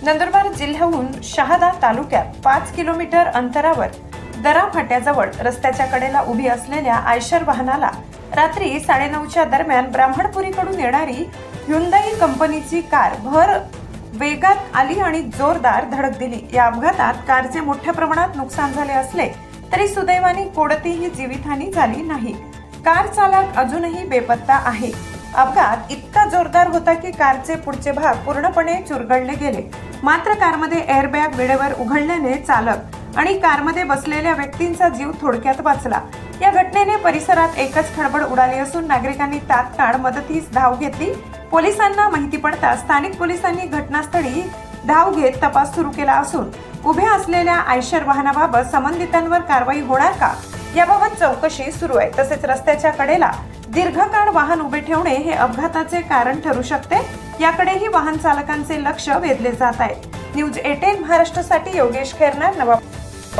नंदुरबार जिल्ह्याहून शहादा तालुक्यात 5 किलोमीटर अंतरावर दरा फाट्याजवळ रस्त्याच्या कडेला उभी असलेल्या आयशर वाहनाला रात्री 9:30च्या दरम्यान ब्राह्मणपुरीकडून येणारी ह्युंदाई कंपनीची कार भर वेगात आली आणि जोरदार धडक दिली। या अपघातात कारचे मोठ्या प्रमाणात नुकसान झाले असले तरी सुदैवाने कोणतीही जीवितहानी झाली नाही। कार चालक अजूनही बेपत्ता आहे। अपघात इतका जोरदार होता की कारचे पुढचे भाग पूर्णपणे चुरगळले गेले। मात्र कारमध्ये एअरबॅग वेळेवर उघडल्याने चालक आणि कारमध्ये बसलेल्या व्यक्तींचा जीव थोडक्यात वाचला। या घटनेने परिसरात एकच खळबळ उडाली असून नागरिकांनी तात्काळ मदतीस धाव घेतली। पोलिसांना माहिती पडताच स्थानिक पोलिसांनी घटनास्थळी धाव घेत तपास सुरू केला असून उभ्या असलेल्या आयशर वाहनाबाबत संबंधितांवर कारवाई होणार का याबाबत चौकशी सुरू आहे। तसेच रस्त्याच्या कडेला दीर्घकाळ वाहन उभे ठेवणे हे अपघाताचे कारण ठरू शकते, याकडेही वाहन चालकांचे लक्ष वेधले जात आहे। न्यूज 18 महाराष्ट्रासाठी योगेश खैरनार, नवापूर।